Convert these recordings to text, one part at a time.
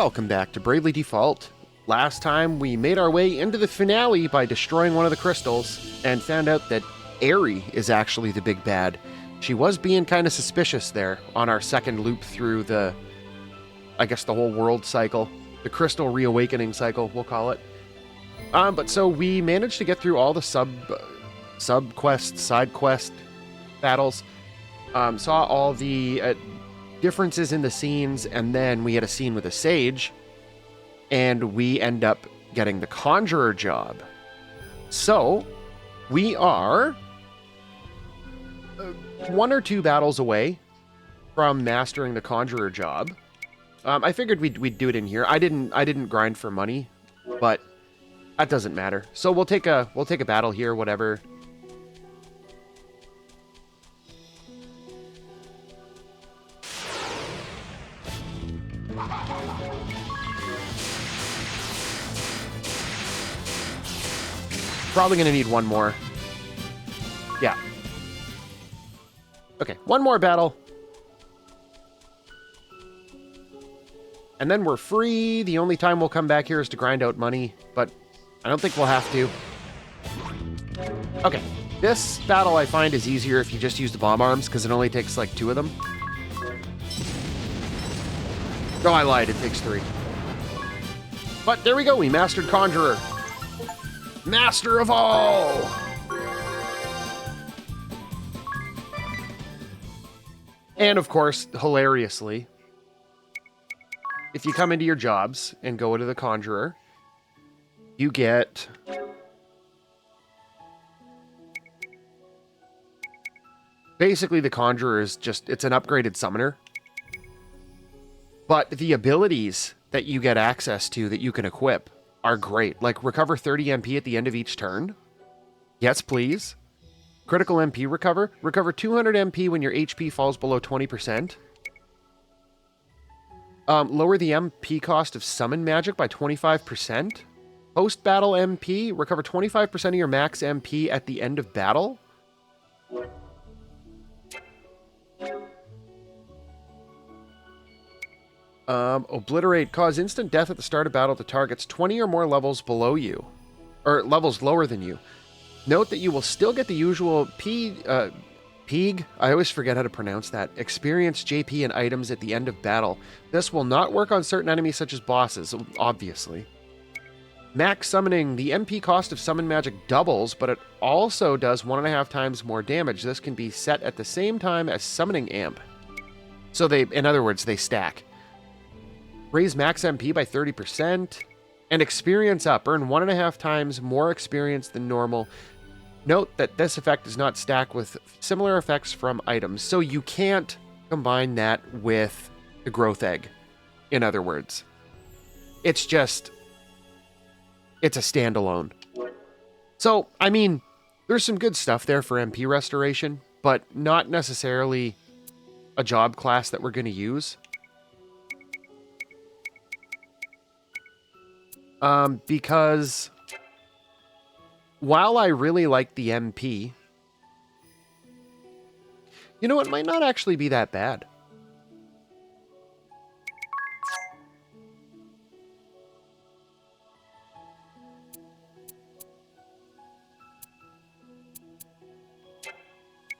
Welcome back to Bravely Default. Last time we made our way into the finale by destroying one of the crystals and found out that Aerie is actually the big bad. She was being kind of suspicious there on our second loop through the, I guess, the whole world cycle. The crystal reawakening cycle, we'll call it. But so we managed to get through all the sub-quest, side quest battles. Saw all the differences in the scenes, and then we had a scene with a sage, and we end up getting the conjurer job. So we are one or two battles away from mastering the conjurer job. I figured we'd do it in here. I didn't grind for money, but that doesn't matter. So we'll take a battle here, whatever. Probably gonna need one more. Yeah. Okay, one more battle. And then we're free. The only time we'll come back here is to grind out money, but I don't think we'll have to. Okay, this battle I find is easier if you just use the bomb arms, because it only takes like 2 of them. Oh, I lied, it takes 3. But there we go, we mastered Conjurer. Master of all! And of course, hilariously, if you come into your jobs and go into the Conjurer, you get basically the Conjurer is just, it's an upgraded summoner. But the abilities that you get access to that you can equip are great. Like recover 30 MP at the end of each turn. Yes, please. Critical MP recover. Recover 200 MP when your HP falls below 20%. Lower the MP cost of summon magic by 25%. Post-battle MP. Recover 25% of your max MP at the end of battle. Obliterate. Cause instant death at the start of battle to targets 20 or more levels below you. Or levels lower than you. Note that you will still get the usual Peeg, I always forget how to pronounce that, experience JP and items at the end of battle. This will not work on certain enemies such as bosses, obviously. Max summoning. The MP cost of summon magic doubles, but it also does 1.5 times more damage. This can be set at the same time as summoning amp. So they, in other words, they stack. Raise max MP by 30%. And experience up. Earn 1.5 times more experience than normal. Note that this effect does not stack with similar effects from items. So you can't combine that with the growth egg. In other words. It's just... it's a standalone. So, I mean, there's some good stuff there for MP restoration. But not necessarily a job class that we're going to use. Because while I really like the MP, you know, it might not actually be that bad.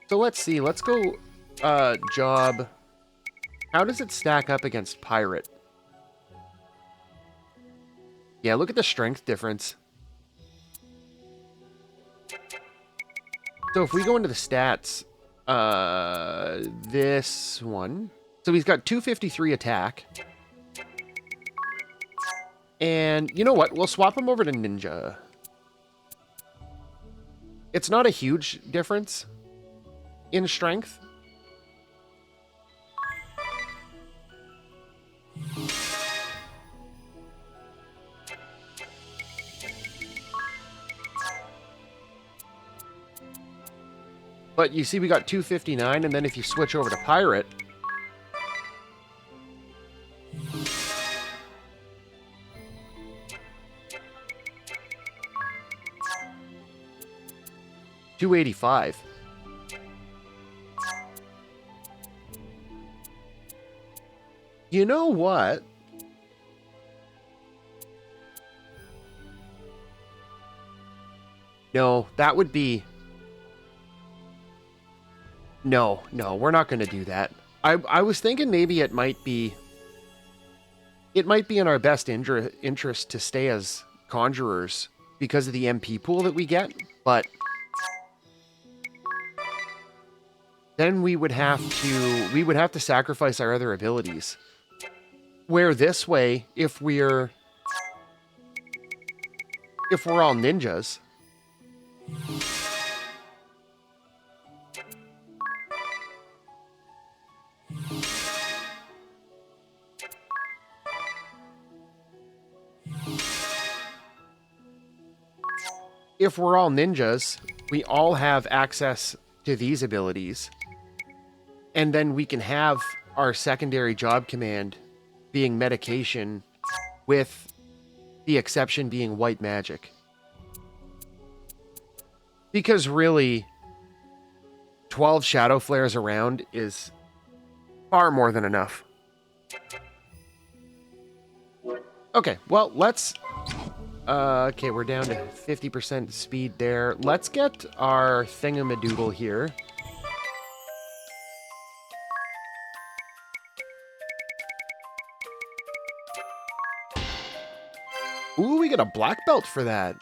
So let's see, let's go, job. How does it stack up against pirate? Yeah, look at the strength difference. So if we go into the stats, this one. So he's got 253 attack. And you know what? We'll swap him over to ninja. It's not a huge difference in strength. But you see we got 259, and then if you switch over to pirate... $285. You know what? No, that would be... No, we're not going to do that. I was thinking maybe it might be... It might be in our best interest to stay as conjurers because of the MP pool that we get, but... Then we would have to sacrifice our other abilities. Where this way, if we're all ninjas, we all have access to these abilities. And then we can have our secondary job command being medication, with the exception being white magic. Because really, 12 shadow flares around is far more than enough. Okay, well, let's... okay, we're down to 50% speed there. Let's get our thingamadoodle here. Ooh, we get a black belt for that.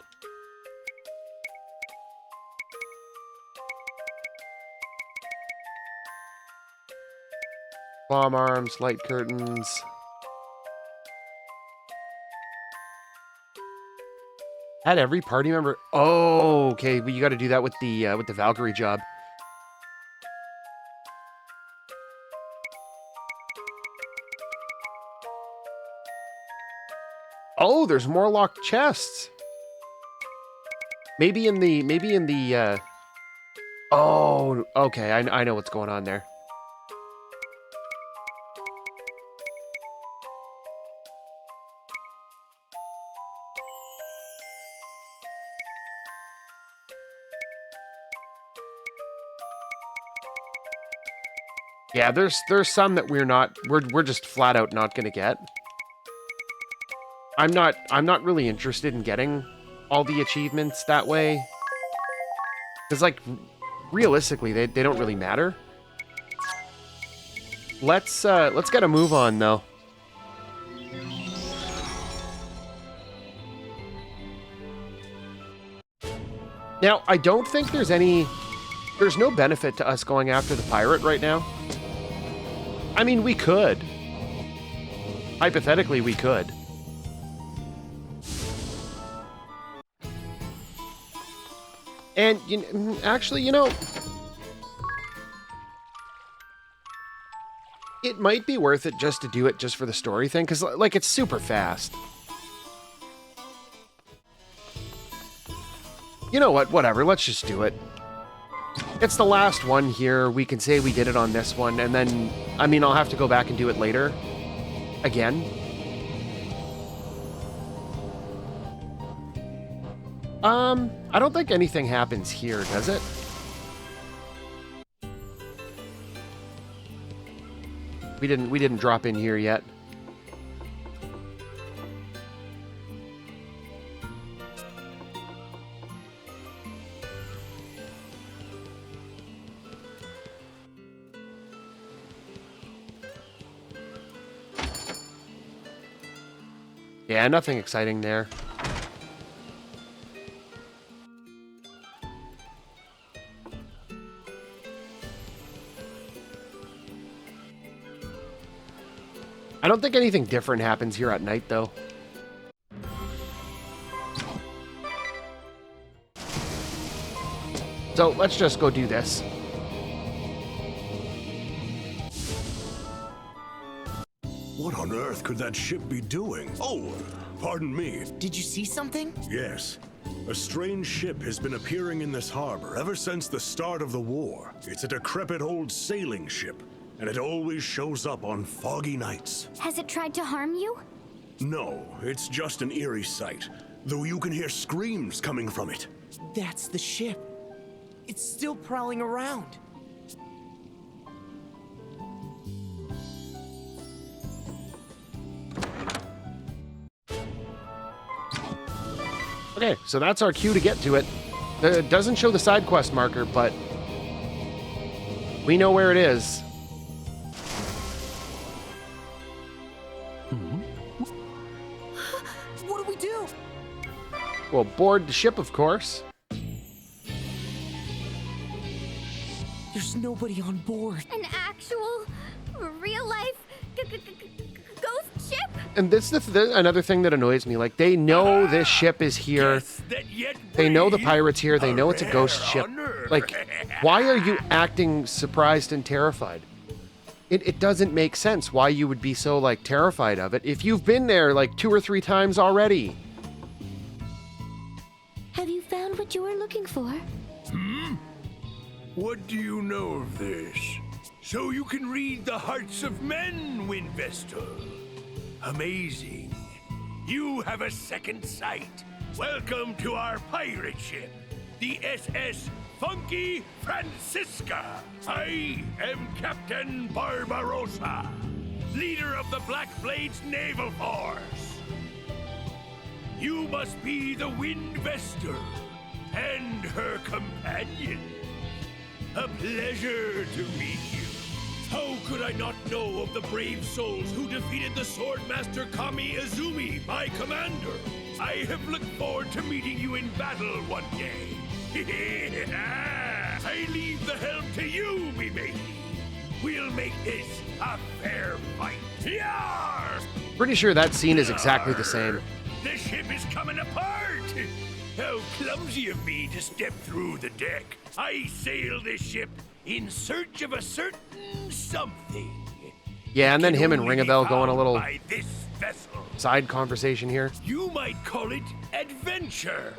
Bomb arms, light curtains. Had every party member... Oh, okay, but you got to do that with the Valkyrie job. Oh, there's more locked chests. Maybe in the Oh, okay, I know what's going on there. Yeah, there's some that we're just flat out not gonna get. I'm not really interested in getting all the achievements that way. Because, like, realistically, they don't really matter. Let's get a move on, though. Now, I don't think there's no benefit to us going after the pirate right now. I mean, we could. Hypothetically, we could. And, actually, it might be worth it just to do it just for the story thing, because, like, it's super fast. You know what? Whatever. Let's just do it. It's the last one here. We can say we did it on this one, and then, I mean, I'll have to go back and do it later. Again. I don't think anything happens here, does it? We didn't drop in here yet. Yeah, nothing exciting there. I don't think anything different happens here at night, though. So, let's just go do this. What on earth could that ship be doing? Oh, pardon me. Did you see something? Yes. A strange ship has been appearing in this harbor ever since the start of the war. It's a decrepit old sailing ship, and it always shows up on foggy nights. Has it tried to harm you? No, it's just an eerie sight, though you can hear screams coming from it. That's the ship. It's still prowling around. Okay, so that's our cue to get to it. It doesn't show the side quest marker, but we know where it is. What do we do? We'll board the ship, of course. There's nobody on board. An actual, real-life ghost ship? And this is another thing that annoys me. Like, they know this ship is here. They know the pirate's here. They know it's a ghost ship. Like, why are you acting surprised and terrified? It doesn't make sense why you would be so, like, terrified of it if you've been there, like, 2 or 3 times already. Have you found what you were looking for? What do you know of this? So you can read the hearts of men, Winvestor. Amazing. You have a second sight. Welcome to our pirate ship, the SS Funky Francisca. I am Captain Barbarossa, leader of the Black Blades Naval Force. You must be the Winvestor and her companion. A pleasure to meet you. How could I not know of the brave souls who defeated the Swordmaster Kami Izumi, my commander? I have looked forward to meeting you in battle one day. I leave the helm to you, me matey. We'll make this a fair fight. Yar! Pretty sure that scene is exactly the same. The ship is coming apart! How clumsy of me to step through the deck. I sail this ship in search of a certain something. Yeah, and then him and Can only be Ringabel going a found little by this vessel. side conversation here. You might call it adventure.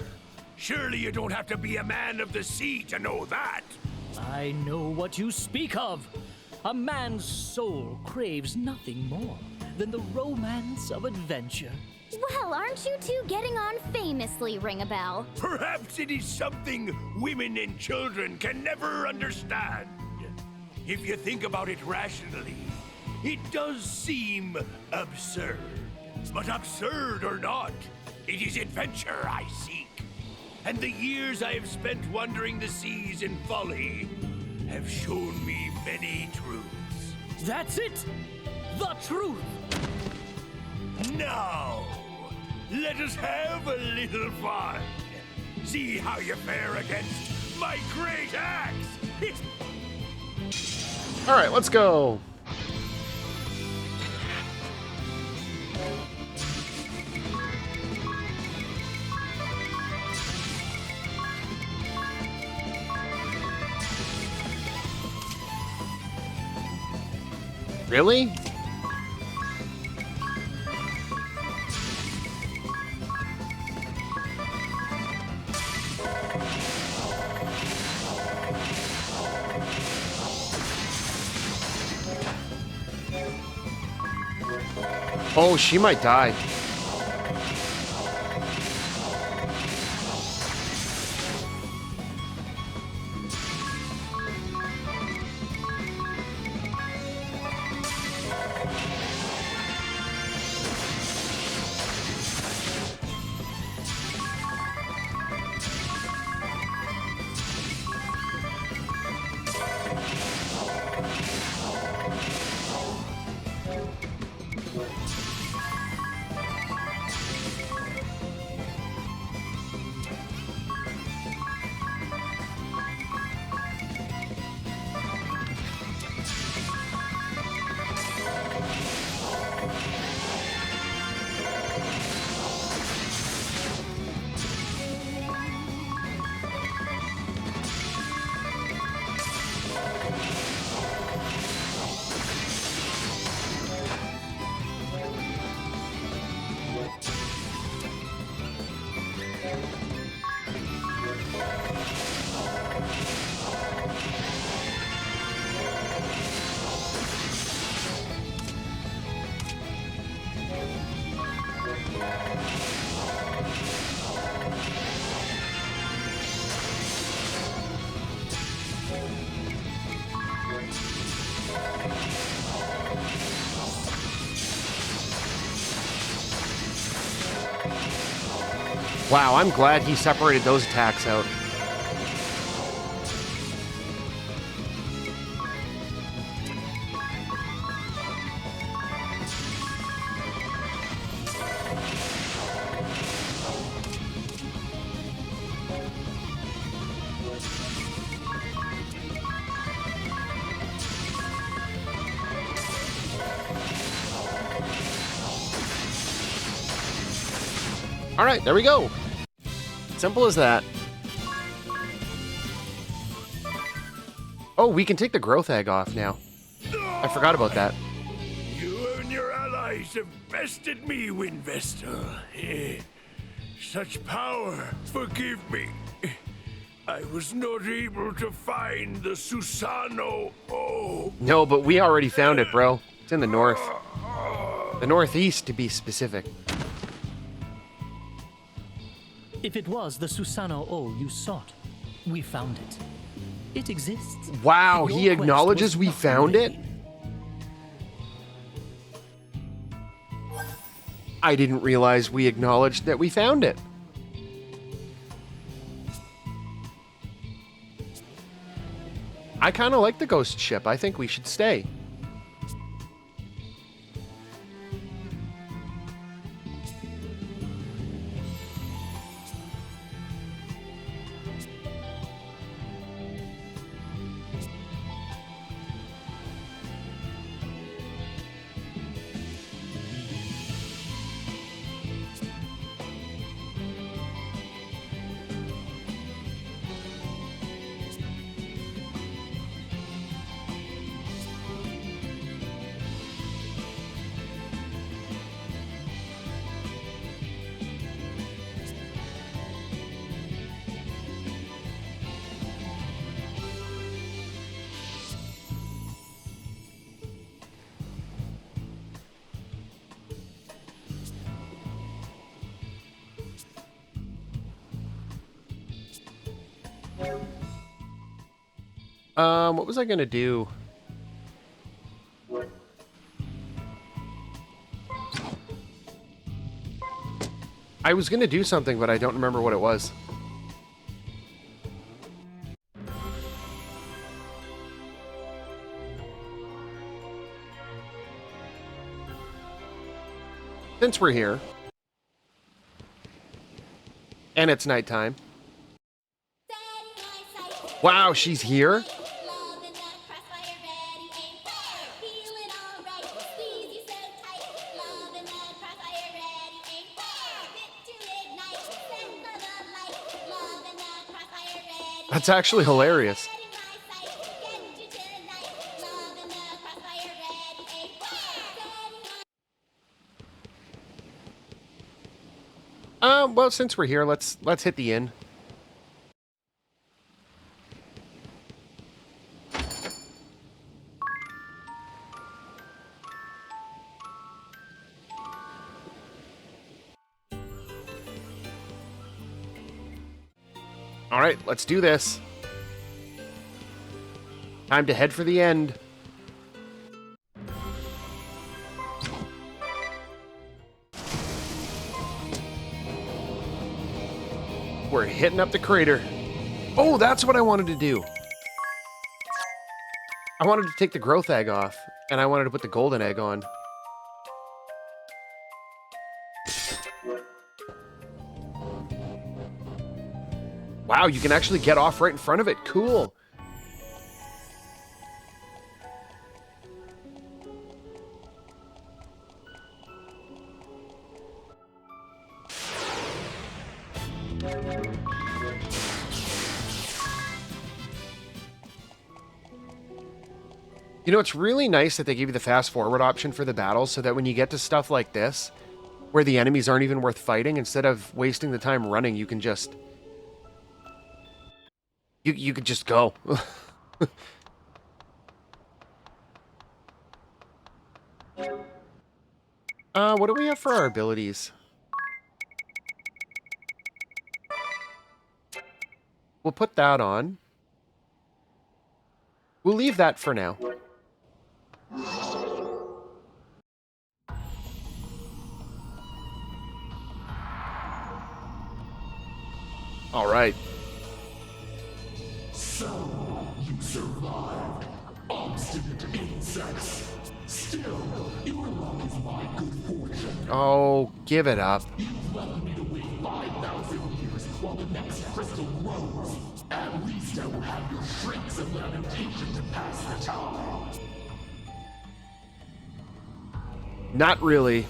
Surely you don't have to be a man of the sea to know that. I know what you speak of. A man's soul craves nothing more than the romance of adventure. Well, aren't you two getting on famously, Ringabel? Perhaps it is something women and children can never understand. If you think about it rationally, it does seem absurd. But absurd or not, it is adventure I seek. And the years I have spent wandering the seas in folly have shown me many truths. That's it! The truth! Now, let us have a little fun. See how you fare against my great axe. All right, let's go. Really? Oh, she might die. Wow, I'm glad he separated those attacks out. All right, there we go. Simple as that. Oh, we can take the growth egg off now. I forgot about that. You and your allies have bested me, Winvester. Such power, forgive me. I was not able to find the Susano. Oh. No, but we already found it, bro. It's in the north. The northeast, to be specific. If it was the Susano O you sought, we found it. It exists. Wow, Your he quest acknowledges was we not found in it? vain. I didn't realize we acknowledged that we found it. I kind of like the ghost ship. I think we should stay. What was I gonna do? I was gonna do something, but I don't remember what it was. Since we're here, and it's nighttime. Wow, she's here? That's actually hilarious. Well, since we're here, let's hit the inn. All right, let's do this. Time to head for the end. We're hitting up the crater. Oh, that's what I wanted to do. I wanted to take the growth egg off, and I wanted to put the golden egg on. Wow, you can actually get off right in front of it. Cool. You know, it's really nice that they give you the fast forward option for the battles so that when you get to stuff like this, where the enemies aren't even worth fighting, instead of wasting the time running, you can just... You could just go. What do we have for our abilities? We'll put that on. We'll leave that for now. All right. So, you survived. Obstinate insects. Still, your luck is my good fortune. Oh, give it up. You've left me to wait 5,000 years while the next crystal grows. At least I will have your shrieks of lamentation to pass the time. Not really.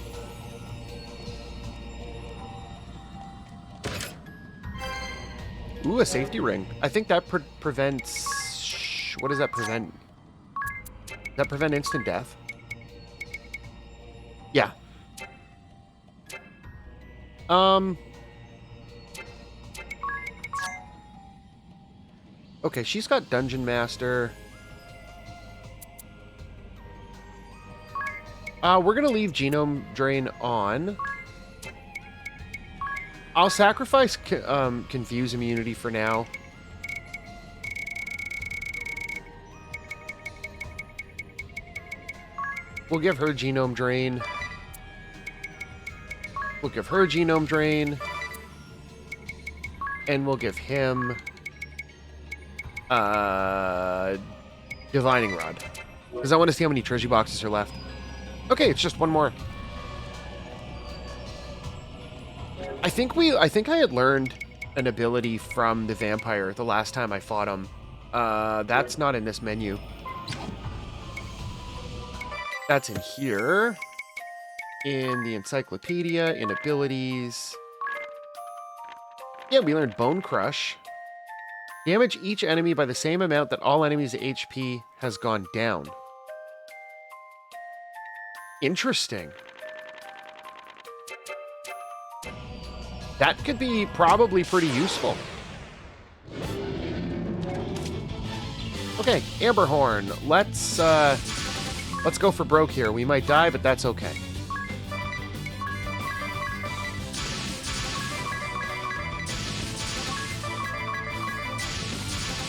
Ooh, a safety ring. I think that prevents... What does that prevent? Does that prevent instant death? Yeah. Okay, she's got Dungeon Master. We're gonna leave Genome Drain on. I'll sacrifice Confuse Immunity for now. We'll give her Genome Drain. We'll give her Genome Drain. And we'll give him... Divining Rod. Because I want to see how many treasure boxes are left. Okay, it's just one more. I think I had learned an ability from the vampire the last time I fought him. That's not in this menu. That's in here. In the encyclopedia, in abilities. Yeah, we learned Bone Crush. Damage each enemy by the same amount that all enemies' HP has gone down. Interesting. That could be probably pretty useful. Okay, Amberhorn. Let's go for broke here. We might die, but that's okay.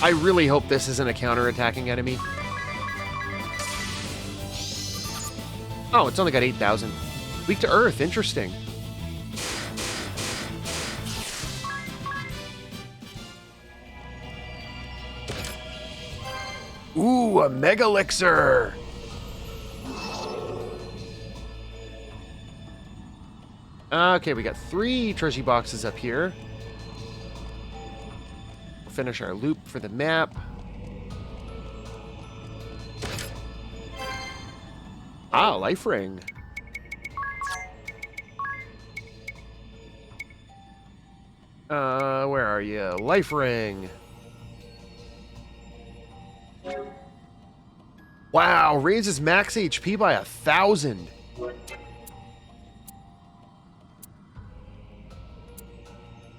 I really hope this isn't a counter-attacking enemy. Oh, it's only got 8,000. Weak to Earth, interesting. Ooh, a Mega Elixir! Okay, we got 3 treasure boxes up here. We'll finish our loop for the map. Ah, life ring. Where are you? Life ring. Wow, raises max HP by 1,000.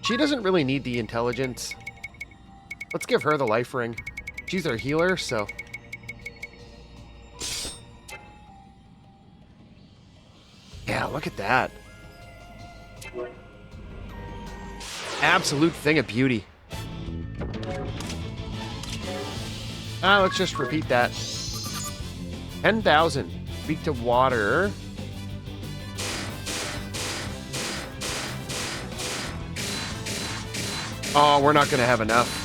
She doesn't really need the intelligence. Let's give her the life ring. She's our healer, so... Yeah, look at that. Absolute thing of beauty. Let's just repeat that. 10,000. Speak to water. Oh, we're not going to have enough.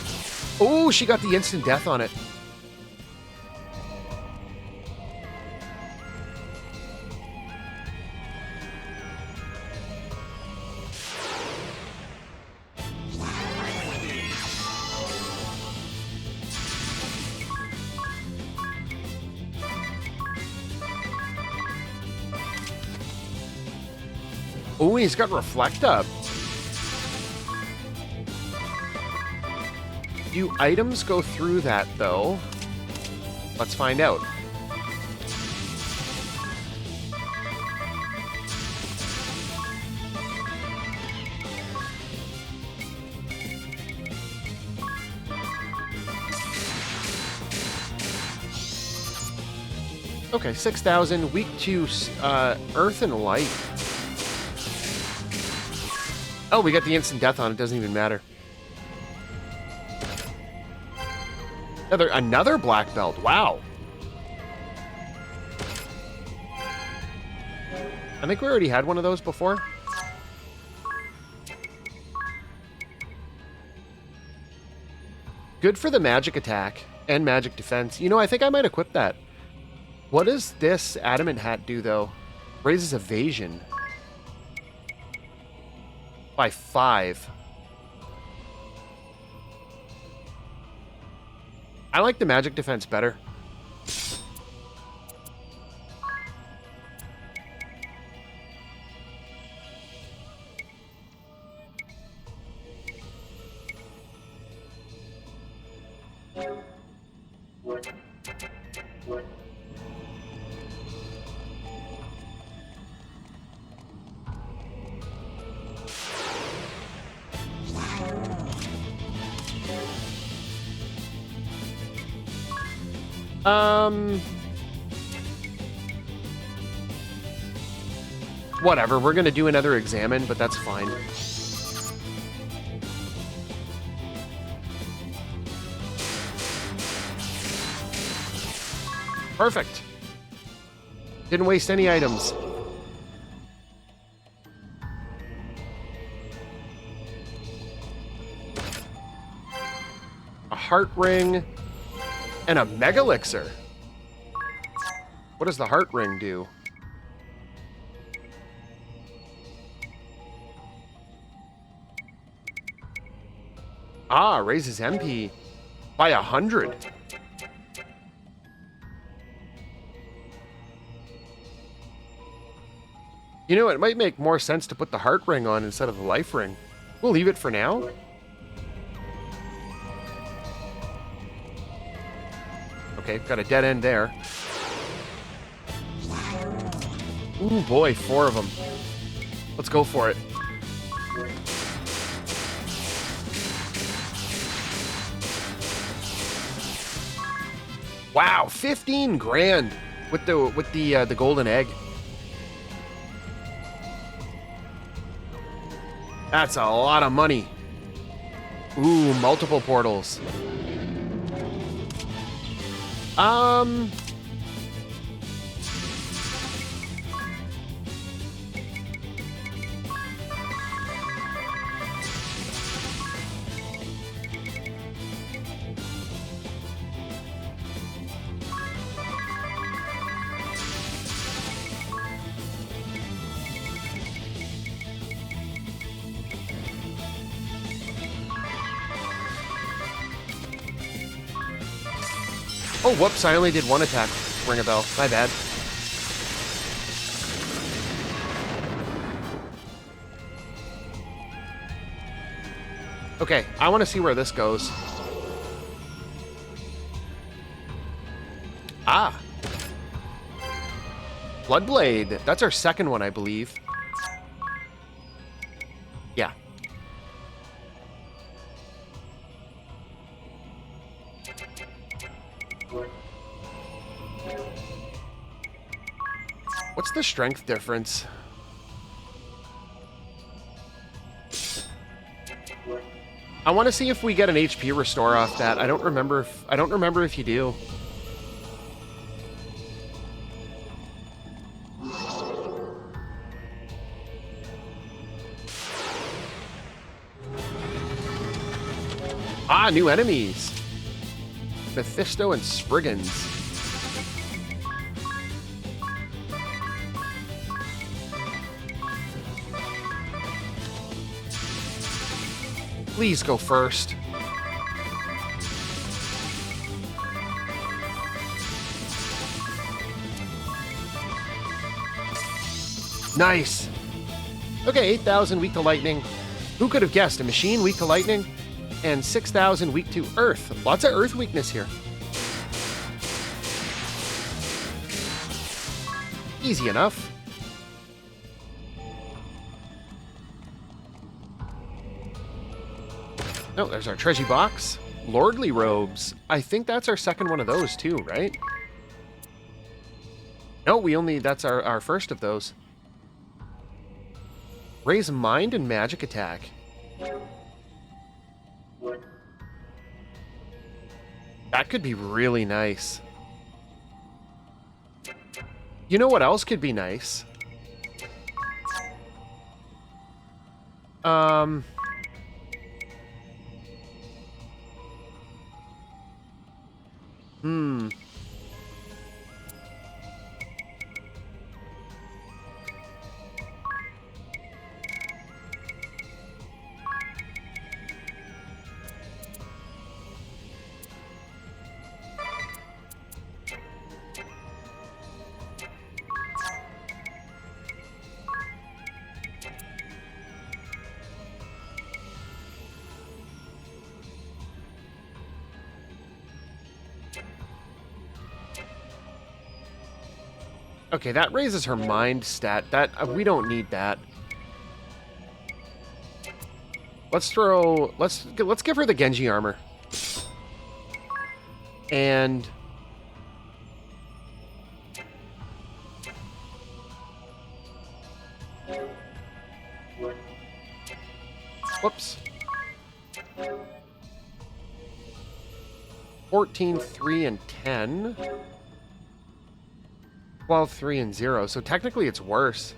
Oh, she got the instant death on it. Oh, he's got Reflect Up. Do items go through that, though? Let's find out. Okay, 6,000. Weak to Earth and Light. Oh, we got the instant death on it. Doesn't even matter. Another black belt. Wow. I think we already had one of those before. Good for the magic attack and magic defense. You know, I think I might equip that. What does this adamant hat do, though? Raises evasion by 5. I like the magic defense better. Whatever, we're gonna do another examine, but that's fine. Perfect. Didn't waste any items. A heart ring and a mega elixir. What does the heart ring do? Ah, raises MP by 100. You know, it might make more sense to put the heart ring on instead of the life ring. We'll leave it for now. Okay, got a dead end there. Ooh boy, 4 of them. Let's go for it. Wow, 15 grand with the golden egg. That's a lot of money. Ooh, multiple portals. Oh, whoops, I only did 1 attack. Ring a bell. My bad. Okay, I want to see where this goes. Ah. Bloodblade. That's our second one, I believe. Yeah. What's the strength difference? I want to see if we get an HP restore off that. I don't remember if you do. Ah, new enemies. Mephisto and Spriggans. Please go first. Nice. Okay, 8,000 weak to lightning. Who could have guessed? A machine weak to lightning? And 6,000 weak to earth. Lots of earth weakness here. Easy enough. Oh, there's our treasure box. Lordly robes. I think that's our second one of those too, right? No, that's our first of those. Raise mind and magic attack. That could be really nice. You know what else could be nice? Okay, that raises her mind stat. That we don't need that. Let's give her the Genji armor. And Whoops. 14, 3, and 10. 12, 3, and 0. So technically it's worse.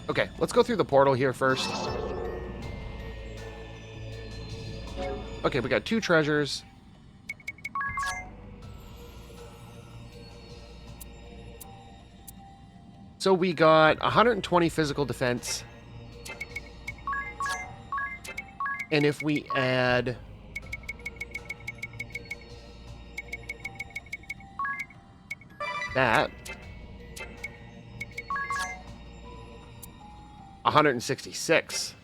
Okay, let's go through the portal here first. Okay, we got 2 treasures. So we got 120 physical defense. And if we add... that... 166.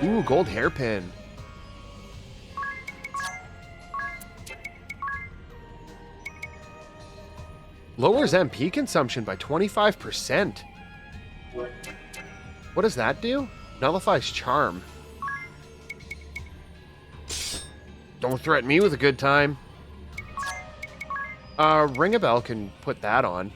Ooh, gold hairpin. Lowers MP consumption by 25%. What does that do? Nullifies charm. Don't threaten me with a good time. Ring a Bell can put that on.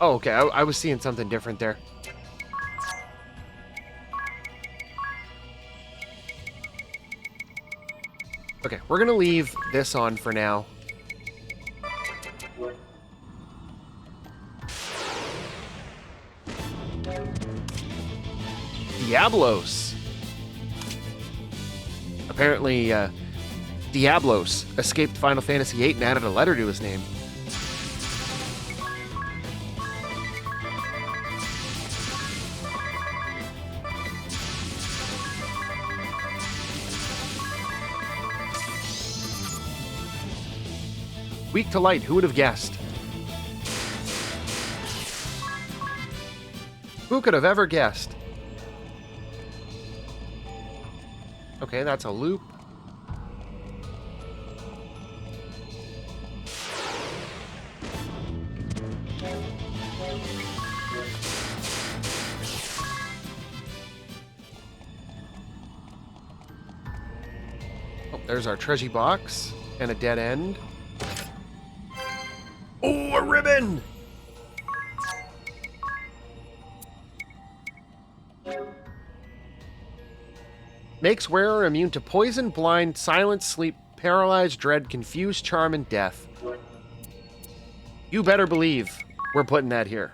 Oh, okay. I was seeing something different there. Okay, we're gonna leave this on for now. Diablos. Apparently, Diablos escaped Final Fantasy VIII and added a letter to his name. Weak to light, who would have guessed? Who could have ever guessed? Okay, that's a loop. Oh, there's our treasure box and a dead end. Oh, a ribbon! Makes wearer immune to poison, blind, silence, sleep, paralyze, dread, confuse, charm, and death. You better believe we're putting that here.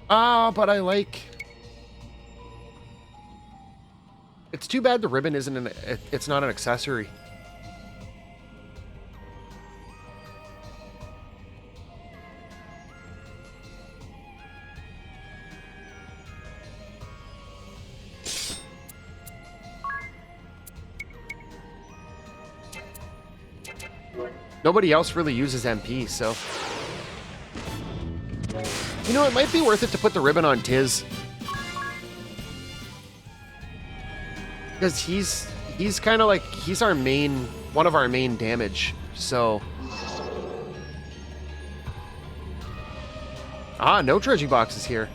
Ah, but I like... It's too bad the ribbon isn't an... It's not an accessory. Nobody else really uses MP, so... You know, it might be worth it to put the ribbon on Tiz. Because he's kind of like... He's our main... One of our main damage, so... Ah, no treasure boxes here.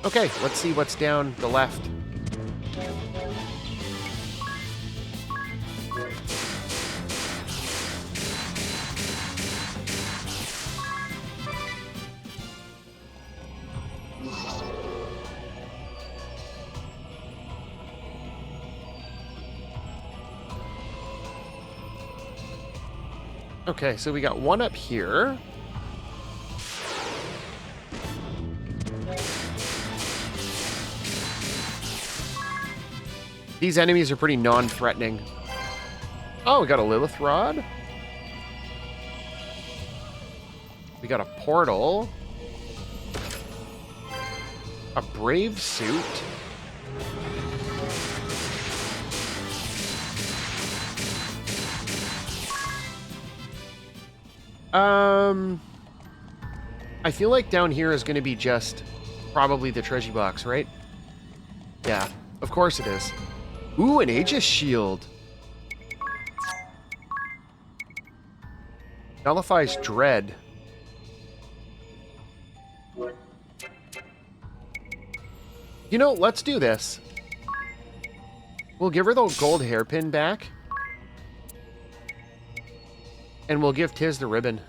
Okay, let's see what's down the left. Okay, so we got one up here. These enemies are pretty non-threatening. Oh, we got a Lilith Rod. We got a portal. A Brave Suit. I feel like down here is going to be just probably the treasure box, right? Yeah, of course it is. Ooh, an Aegis shield. Nullifies dread. You know, let's do this. We'll give her the gold hairpin back. And we'll give Tiz the ribbon.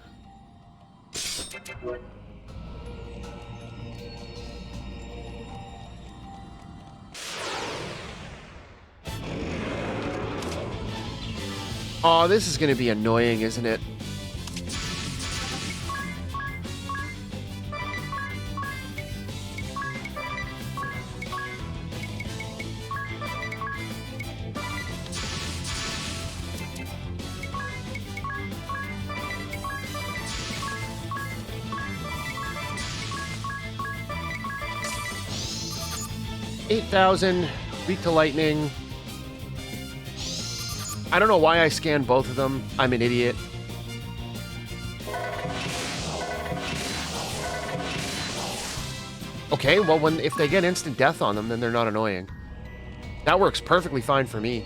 Oh, this is going to be annoying, isn't it? $8,000, weak to lightning. I don't know why I scanned both of them. I'm an idiot. Okay, well, if they get instant death on them, then they're not annoying. That works perfectly fine for me.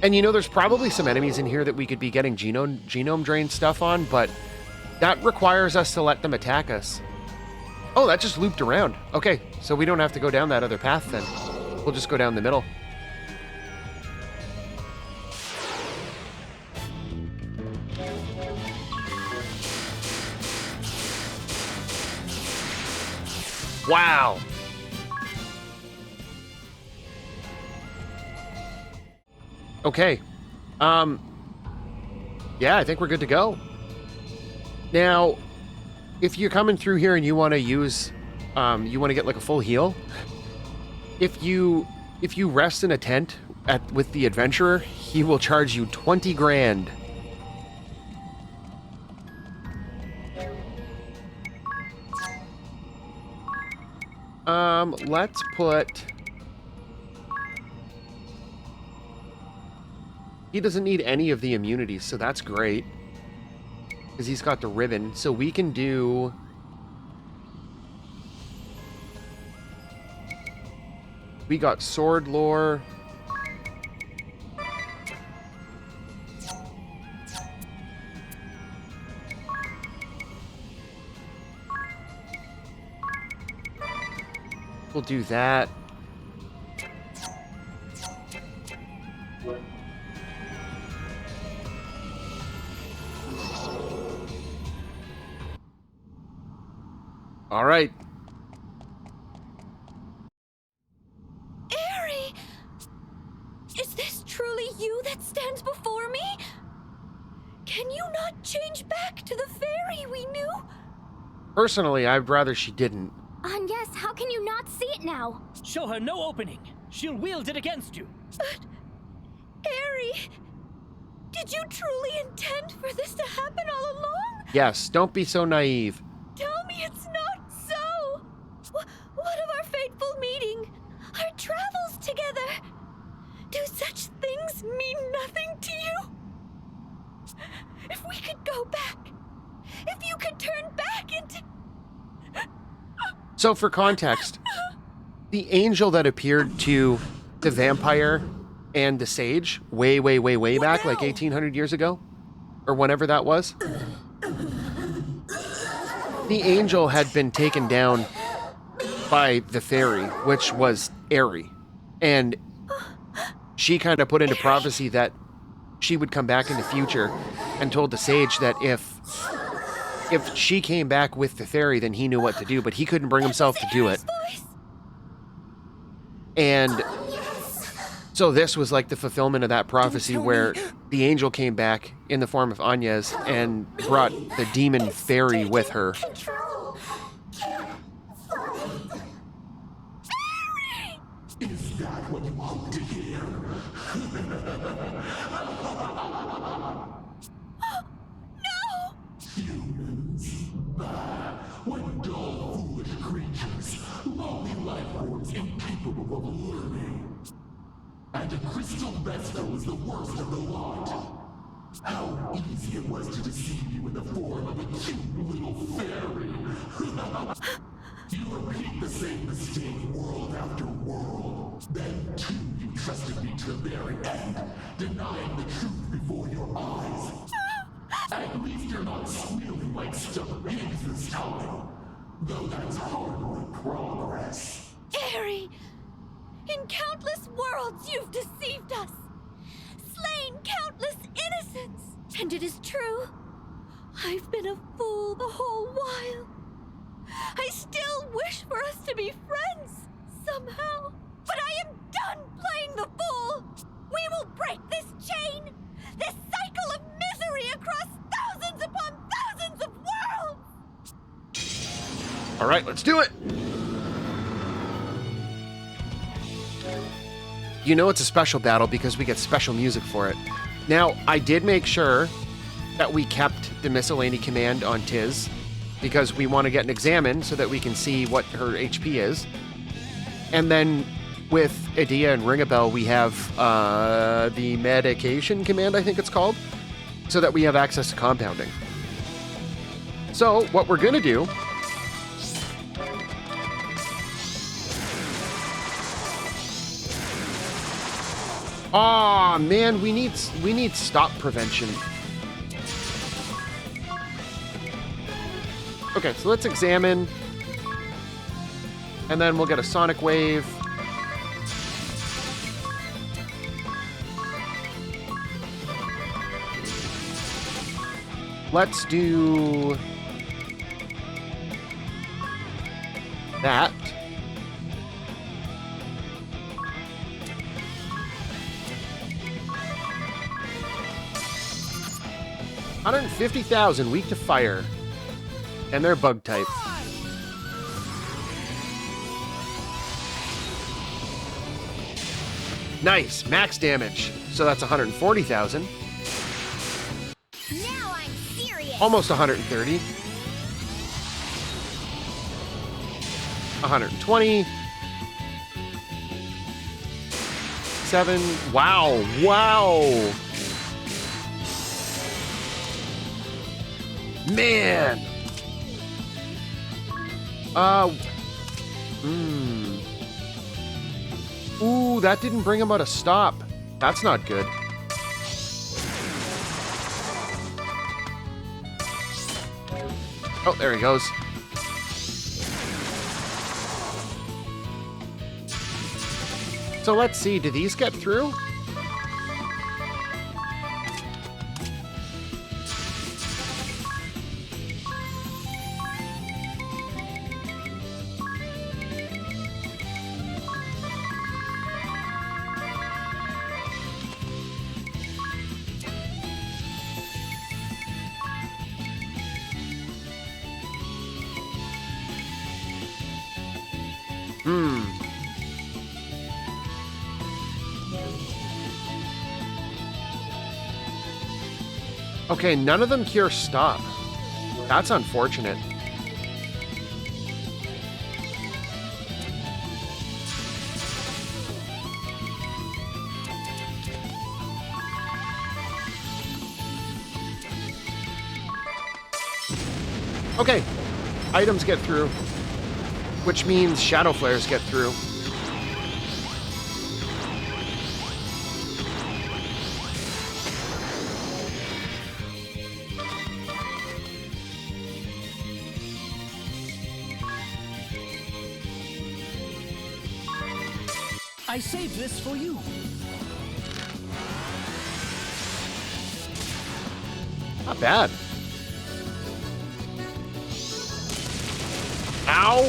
And you know, there's probably some enemies in here that we could be getting genome drain stuff on, but that requires us to let them attack us. Oh, that just looped around. Okay, so we don't have to go down that other path then. We'll just go down the middle. Wow. Okay. Yeah, I think we're good to go. Now, if you're coming through here and you want to use, you want to get like a full heal, if you rest in a tent with the adventurer, he will charge you 20 grand. Let's put... He doesn't need any of the immunities, so that's great. Because he's got the ribbon, so we can do... We got sword lore. We'll do that. All right. Airy! Is this truly you that stands before me? Can you not change back to the fairy we knew? Personally, I'd rather she didn't. Yes, how can you not see it now? Show her no opening. She'll wield it against you. But, Airy, did you truly intend for this to happen all along? Yes, don't be so naive. Tell me it's not so. What of our fateful meeting? Our travels together? Do such things mean nothing to you? If we could go back, if you could turn back into... So for context, the angel that appeared to the vampire and the sage way back, like 1800 years ago, or whenever that was, the angel had been taken down by the fairy, which was Airy. And she kind of put into prophecy that she would come back in the future and told the sage that if she came back with the fairy, then he knew what to do, but he couldn't bring himself to do it. And so this was like the fulfillment of that prophecy where the angel came back in the form of Agnes and brought the demon fairy with her. Is that what you hope to hear? Humans, what dull, foolish creatures, lowly life forms incapable of learning. And a crystal Vestal was the worst of the lot. How easy it was to deceive you in the form of a cute little fairy. You repeat the same mistake world after world. Then too you trusted me to the very end, denying the truth before your eyes. At least you're not squealing like stubborn pigs this time. Though that's hardly progress. Airy! In countless worlds you've deceived us, slain countless innocents. And it is true, I've been a fool the whole while. I still wish for us to be friends, somehow. But I am done playing the fool! We will break this chain! This cycle of misery across thousands upon thousands of worlds! All right, let's do it. You know it's a special battle because we get special music for it. Now, I did make sure that we kept the miscellany command on Tiz because we want to get an examine so that we can see what her HP is. And then with Edea and Ringabel, we have the medication command, I think it's called, so that we have access to compounding. So what we're going to do Aw, man, we need stop prevention. Okay, so let's examine. And then we'll get a sonic wave. Let's do that. $150,000 weak to fire. And they're bug type. Nice, max damage. So that's 140,000. Now I'm serious! Almost 130. 120. 7. Wow, wow. Man. Ooh, that didn't bring him out of stop. That's not good. Oh, there he goes. So let's see, do these get through? Okay, none of them cure stop. That's unfortunate. Okay, items get through, which means shadow flares get through. I saved this for you. Not bad. Ow!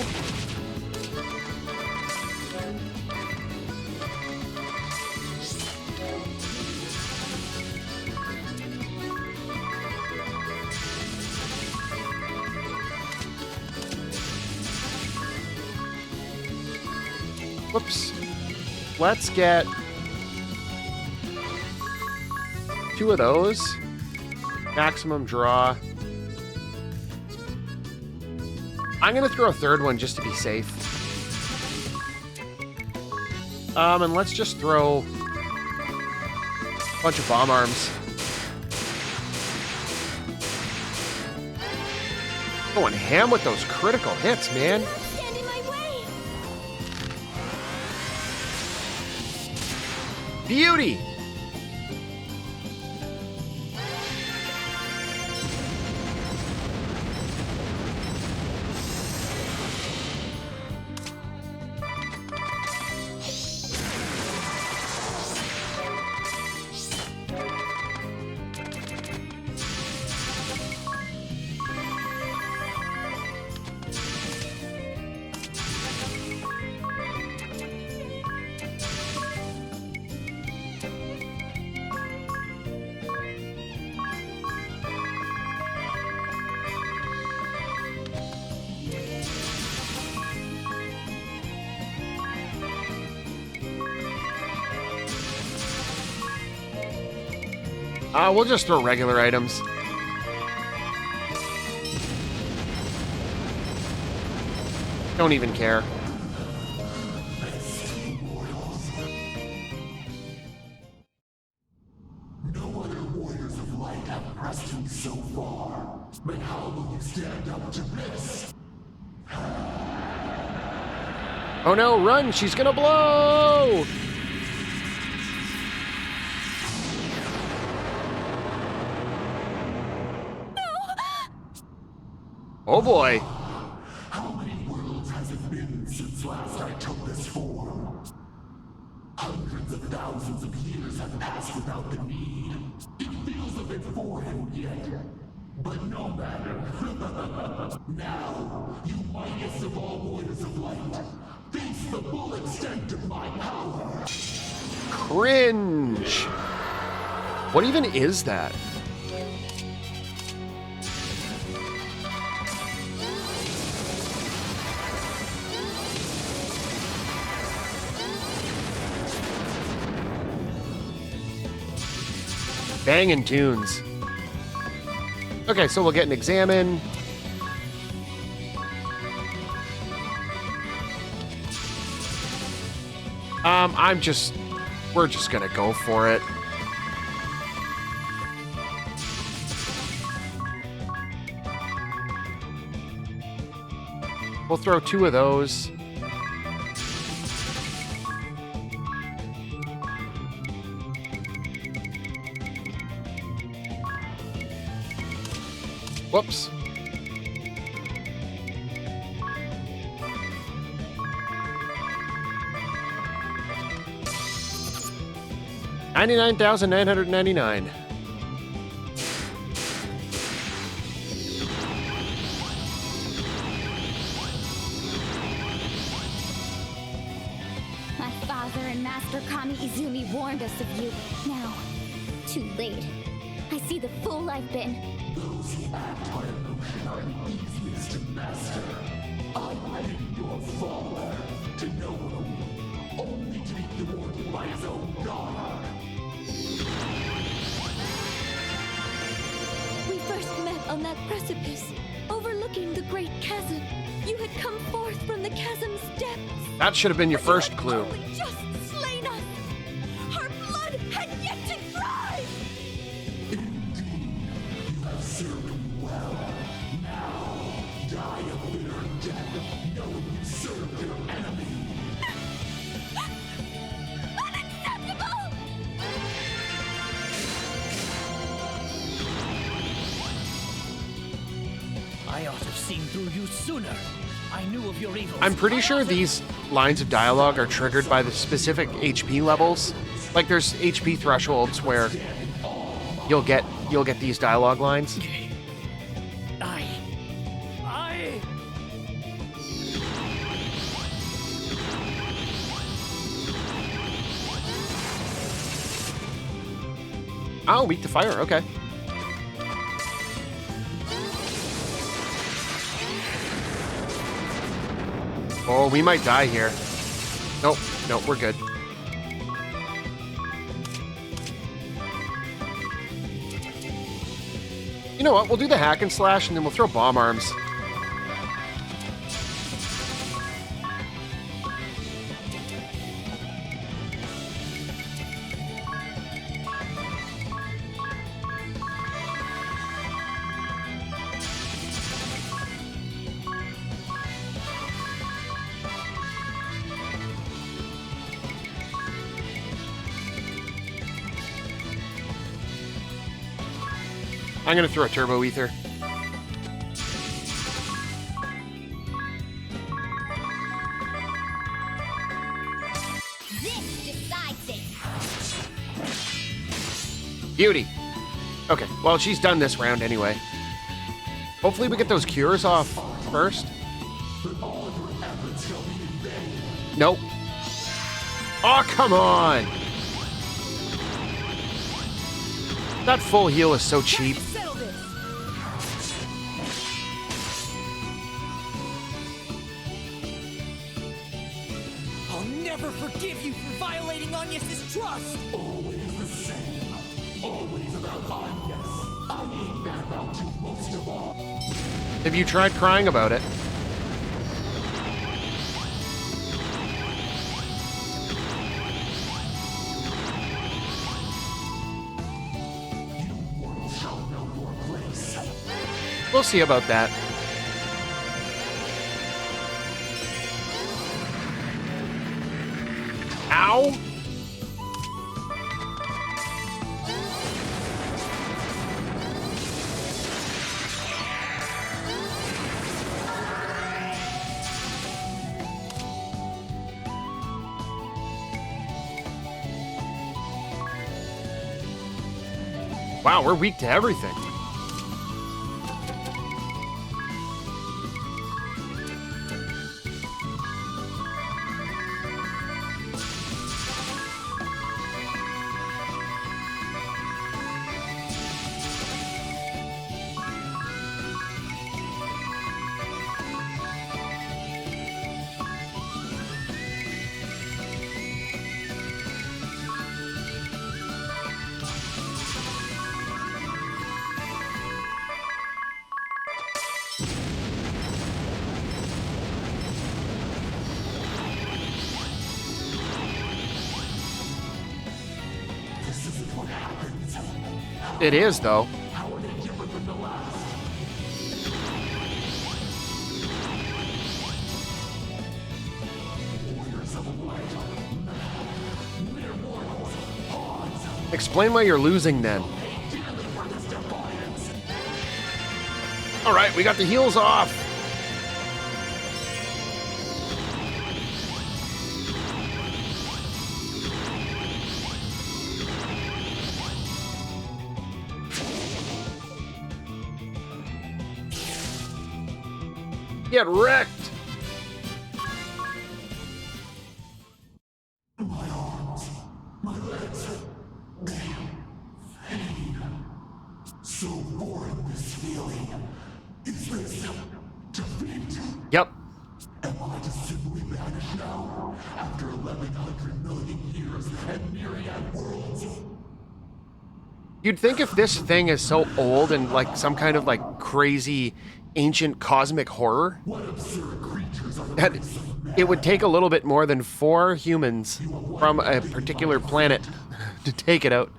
Whoops. Let's get 2 of those. Maximum draw. I'm gonna throw a 3rd one just to be safe. And let's just throw a bunch of bomb arms. Going ham with those critical hits, man. Stand in my way! Beauty! We'll just throw regular items. Don't even care. No other warriors of light have pressed him so far. But how will you stand up to this? Oh no, run! She's gonna blow! Oh boy. How many worlds has it been since last I took this form? Hundreds of thousands of years have passed without the need. It feels a bit foreign yet, but no matter. Now, you mightiest of all warriors of light, face the full extent of my power. Cringe. What even is that? Banging tunes. Okay, so we'll get an examine. We're just gonna go for it. We'll throw 2 of those. Whoops. $99,999. My father and Master Kami Izumi warned us of you. Now, too late. I see the fool I've been. Those who act by emotion are the easiest to master. I am your father, to know him, only to be thwarted by his own daughter. We first met on that precipice, overlooking the great chasm. You had come forth from the chasm's depths. That should have been your first You had clue. only just slain us. Her blood had yet to dry. Indeed, you have served me well. Now, die a bitter death, knowing you served your enemy. Unacceptable! I ought to have seen through you sooner. I knew of your evils. I'm pretty sure these lines of dialogue are triggered by the specific HP levels. Like there's HP thresholds where you'll get these dialogue lines. Oh, weak to fire. Okay. Oh, we might die here. Nope, we're good. You know what? We'll do the hack and slash, and then we'll throw bomb arms. I'm gonna throw a turbo ether. This decides it. Beauty. Okay, well, she's done this round anyway. Hopefully we get those cures off first. Nope. Oh, come on! That full heal is so cheap. Settle this. I'll never forgive you for violating Agnes's trust. Always the same. Always about Agnes. I hate that about you most of all. Have you tried crying about it? We'll see about that. Ow! Wow, we're weak to everything. It is, though. Explain why you're losing, then. All right, we got the heals off. Get wrecked! My arms, my legs, pain. So boring, this feeling. Is this defeat? Yep. Am I to simply vanish now, after 1,100 million years and myriad worlds? You'd think if this thing is so old and like some kind of like crazy ancient cosmic horror, What absurd creatures are that it would take a little bit more than 4 humans from a particular planet to take it out.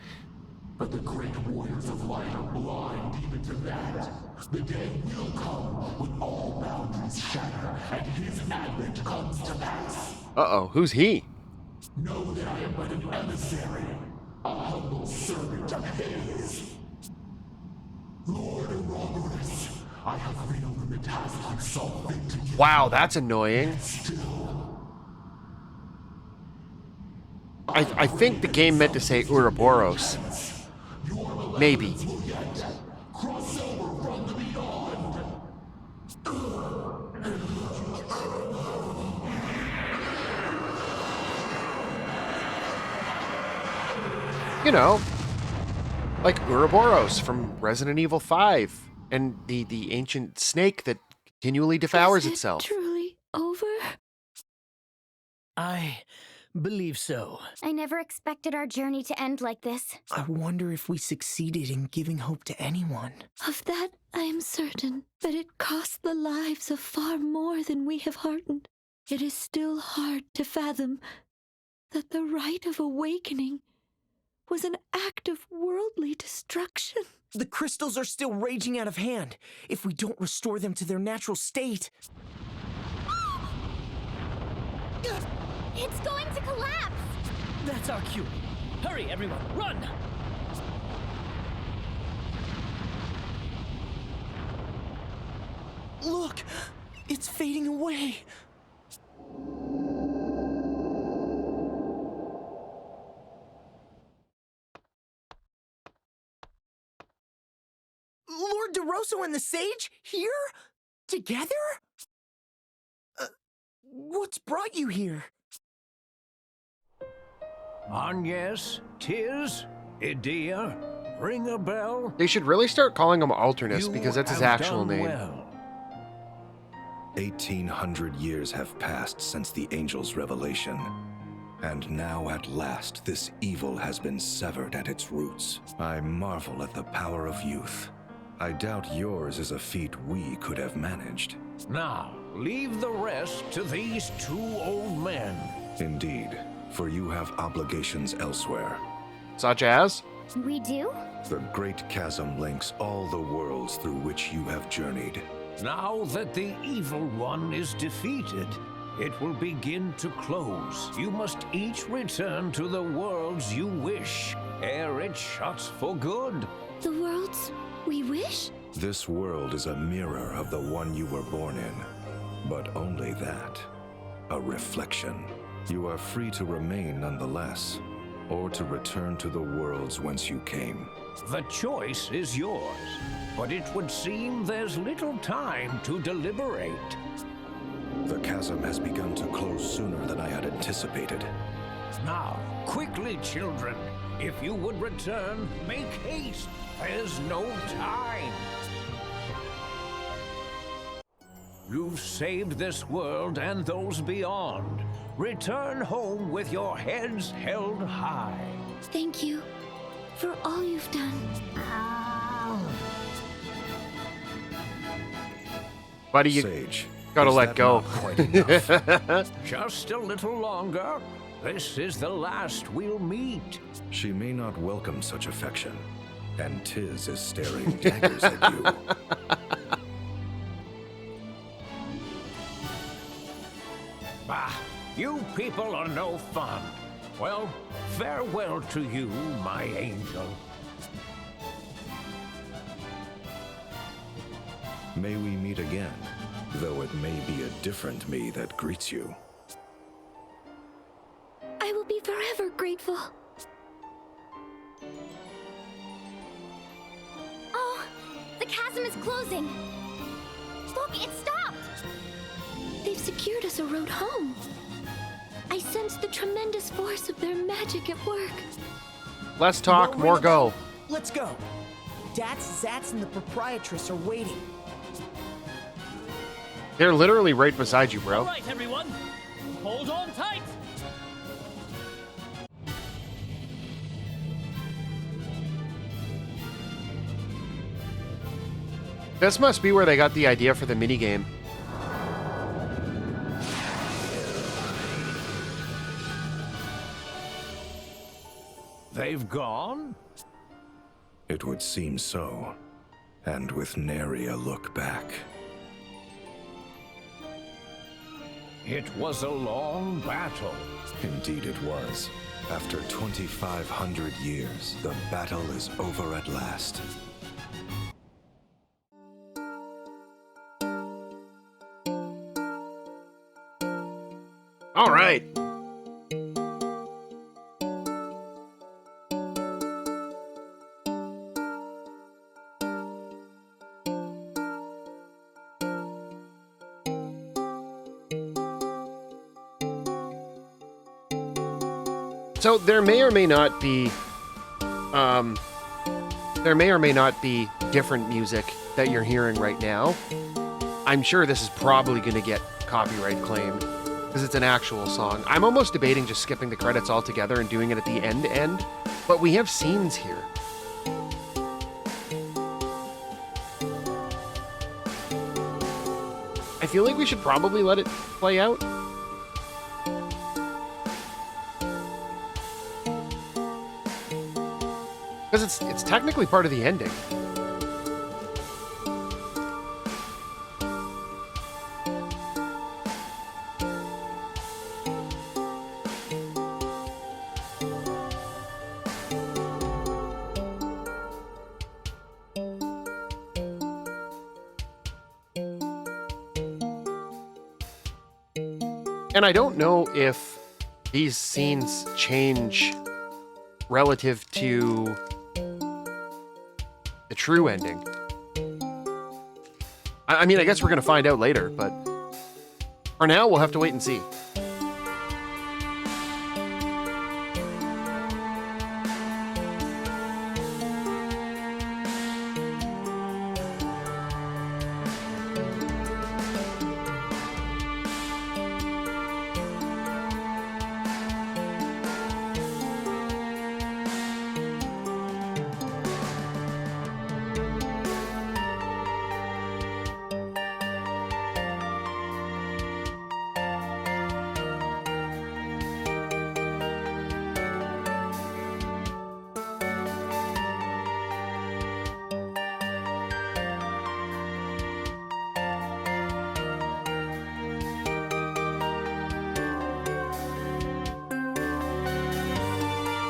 But the great warriors of light are blind even to that. The day will come when all boundaries shatter and his advent comes to pass. Uh-oh, who's he? Know that I am but an emissary, a humble servant of his. Lord Roberts, I have failed in the task I saw fit to give. Wow, that's annoying. I think the game meant to say Ouroboros. Maybe. Cross over from the beyond. You know, like Ouroboros from Resident Evil 5 and the ancient snake that continually devours Is it itself. truly over? I believe so. I never expected our journey to end like this. I wonder if we succeeded in giving hope to anyone. Of that I am certain, but it cost the lives of far more than we have heartened. It is still hard to fathom that the rite of awakening was an act of worldly destruction. The crystals are still raging out of hand. If we don't restore them to their natural state... It's going to collapse! That's our cue. Hurry, everyone, run! Look! It's fading away! Lord DeRosso and the Sage? Here? Together? What's brought you here? Agnes, Tiz, Idea, ring a bell? They should really start calling him Alternus You because that's his have actual done name. well. 1800 years have passed since the angel's revelation. And now at last this evil has been severed at its roots. I marvel at the power of youth. I doubt yours is a feat we could have managed. Now, leave the rest to these two old men. Indeed, for you have obligations elsewhere. Such as? We do? The great chasm links all the worlds through which you have journeyed. Now that the evil one is defeated, it will begin to close. You must each return to the worlds you wish, ere it shuts for good. The worlds we wish? This world is a mirror of the one you were born in, but only that, a reflection. You are free to remain nonetheless, or to return to the worlds whence you came. The choice is yours, but it would seem there's little time to deliberate. The chasm has begun to close sooner than I had anticipated. Now, quickly, children, if you would return, make haste. There's no time. You've saved this world and those beyond. Return home with your heads held high. Thank you for all you've done. Buddy, you Sage, gotta is let that go. not quite enough? Just a little longer. This is the last we'll meet. She may not welcome such affection, and Tiz is staring daggers at you. Bah, you people are no fun. Well, farewell to you, my angel. May we meet again, though it may be a different me that greets you. I will be forever grateful. Oh, the chasm is closing. Look, it stopped. They've secured us a road home. I sense the tremendous force of their magic at work. Less talk, Well, more ring a go. bell. Let's go. Dats, Zats, and the proprietress are waiting. They're literally right beside you, All bro. right, everyone. Hold on tight. This must be where they got the idea for the minigame. They've gone? It would seem so, and with nary a look back. It was a long battle. Indeed it was. After 2,500 years, the battle is over at last. All right. So there may or may not be, different music that you're hearing right now. I'm sure this is probably going to get copyright claimed because it's an actual song. I'm almost debating just skipping the credits altogether and doing it at the end, but we have scenes here. I feel like we should probably let it play out. Because it's technically part of the ending. And I don't know if these scenes change relative to the true ending. I mean, I guess we're going to find out later, but for now, we'll have to wait and see.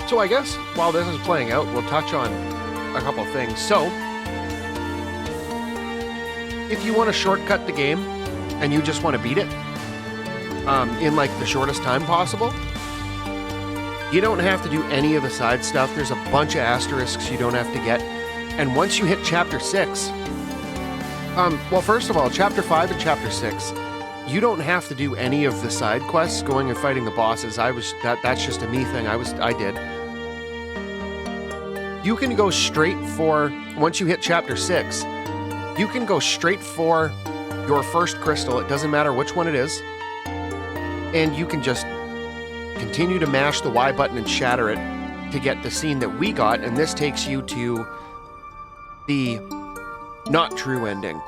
So I guess while this is playing out, we'll touch on a couple things. So, if you want to shortcut the game and you just want to beat it in like the shortest time possible, you don't have to do any of the side stuff. There's a bunch of asterisks you don't have to get. And once you hit Chapter 6, well, first of all, Chapter 5 and Chapter 6, you don't have to do any of the side quests, going and fighting the bosses. That's just a me thing. I did. You can go straight for, once you hit Chapter 6, you can go straight for your first crystal. It doesn't matter which one it is. And you can just continue to mash the Y button and shatter it to get the scene that we got. And this takes you to the not true ending.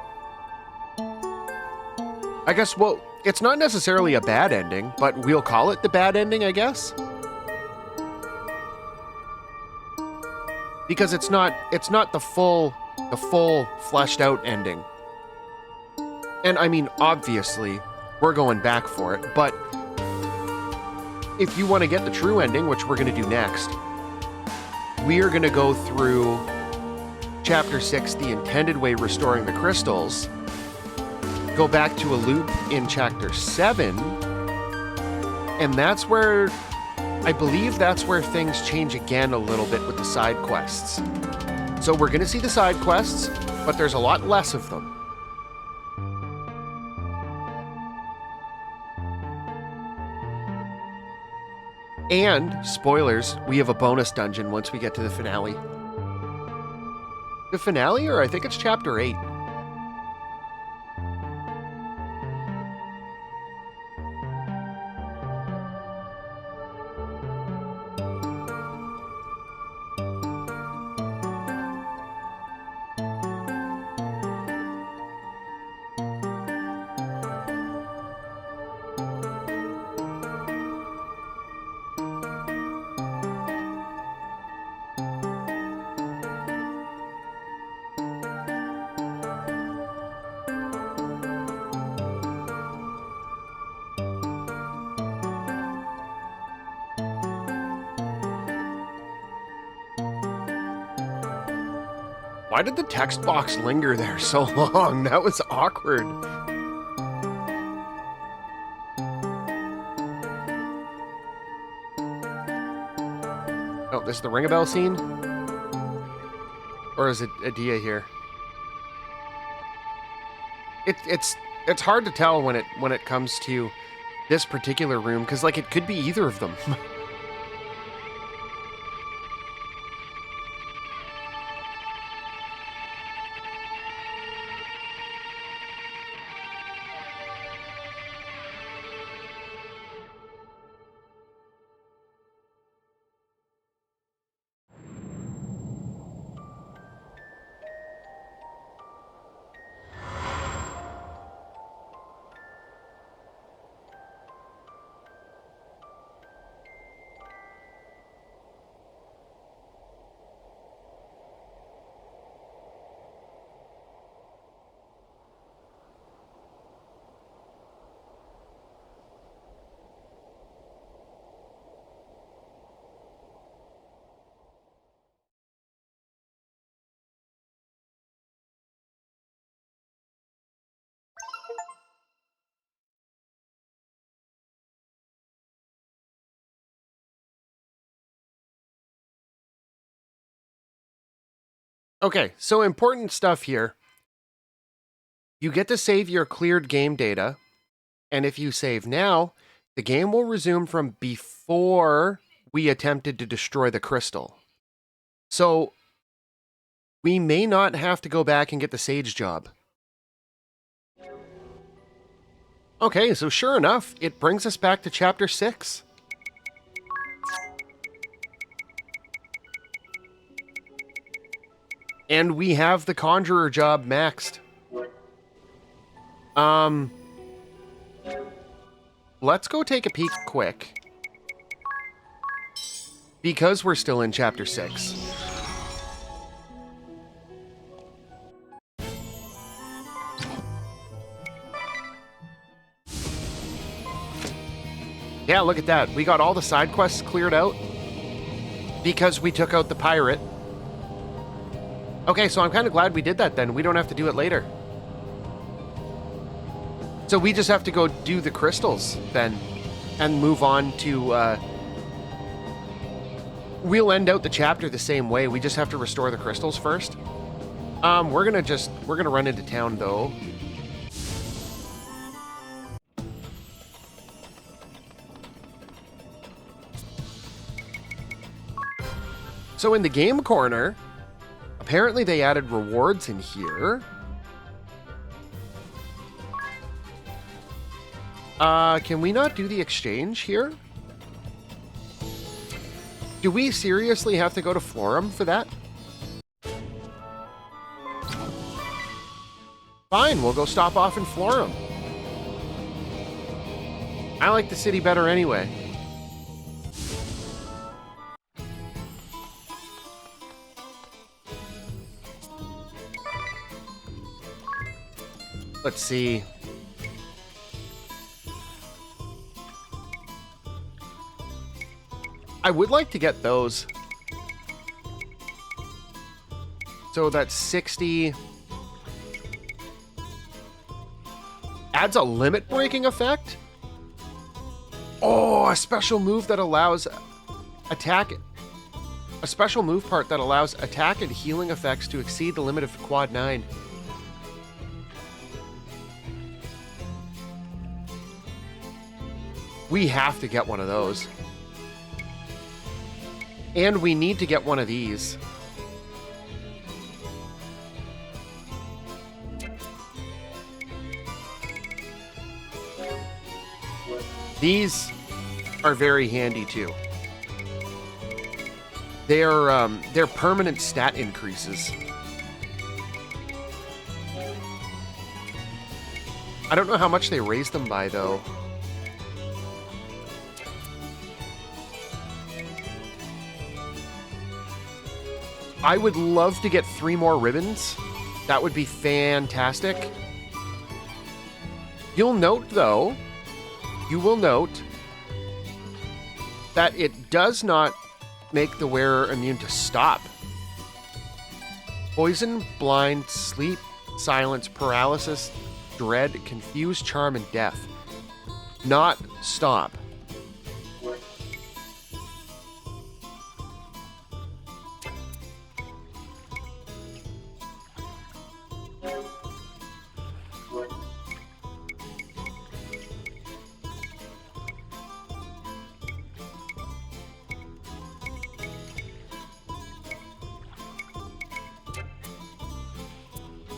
I guess, well, it's not necessarily a bad ending, but we'll call it the bad ending, I guess. Because it's not the full fleshed out ending. And I mean, obviously, we're going back for it, but if you want to get the true ending, which we're going to do next, we are going to go through Chapter 6, the intended way, restoring the crystals, go back to a loop in Chapter 7, and that's where, I believe that's where things change again a little bit with the side quests. So we're going to see the side quests, but there's a lot less of them. And, spoilers, we have a bonus dungeon once we get to the finale. The finale, or I think it's Chapter 8. Why did the text box linger there so long? That was awkward. Oh, this is the ring a bell scene? Or is it Adia here? It's hard to tell when it comes to this particular room, because like it could be either of them. Okay, so important stuff here. You get to save your cleared game data, and if you save now, the game will resume from before we attempted to destroy the crystal. So we may not have to go back and get the sage job. Okay, so sure enough, it brings us back to chapter 6. And we have the conjurer job maxed. Let's go take a peek quick. Because we're still in chapter 6. Yeah, look at that. We got all the side quests cleared out because we took out the pirate. Okay, so I'm kind of glad we did that then. We don't have to do it later. So we just have to go do the crystals then and move on to... we'll end out the chapter the same way. We just have to restore the crystals first. We're gonna run into town though. So in the game corner, apparently they added rewards in here. Can we not do the exchange here? Do we seriously have to go to Florum for that? Fine, we'll go stop off in Florum. I like the city better anyway. Let's see. I would like to get those. So that's 60. Adds a limit breaking effect? Oh, a special move that allows attack. A special move part that allows attack and healing effects to exceed the limit of quad 9. We have to get one of those. And we need to get one of these. These are very handy too. They're permanent stat increases. I don't know how much they raise them by though. I would love to get 3 more ribbons. That would be fantastic. You'll note, though, you will note that it does not make the wearer immune to stop. Poison, blind, sleep, silence, paralysis, dread, confuse, charm, and death. Not stop.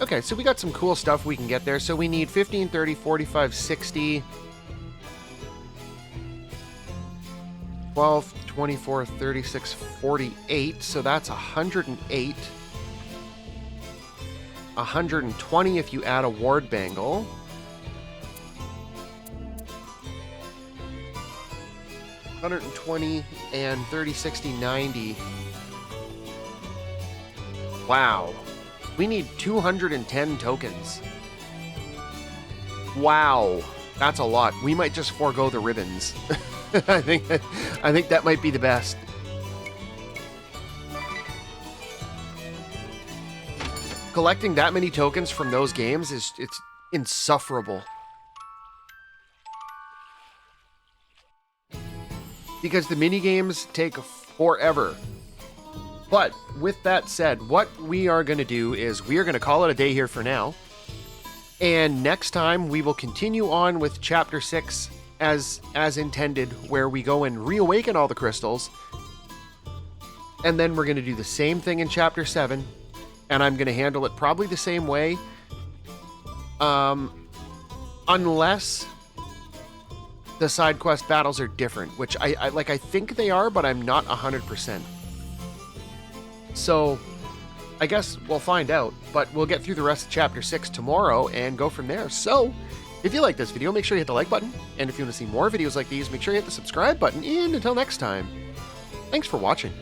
Okay, so we got some cool stuff we can get there. So we need 15, 30, 45, 60, 12, 24, 36, 48. So that's 108. 120 if you add a ward bangle. $120 and 30, 60, 90. Wow. We need 210 tokens. Wow. That's a lot. We might just forego the ribbons. I think that might be the best. Collecting that many tokens from those games it's insufferable. Because the mini games take forever. But with that said, what we are going to do is we are going to call it a day here for now. And next time we will continue on with Chapter 6 as intended, where we go and reawaken all the crystals. And then we're going to do the same thing in Chapter 7. And I'm going to handle it probably the same way. Unless the side quest battles are different, which I think they are, but I'm not 100%. So I guess we'll find out, but we'll get through the rest of Chapter 6 tomorrow and go from there. So if you like this video, make sure you hit the like button. And if you want to see more videos like these, make sure you hit the subscribe button. And until next time, thanks for watching.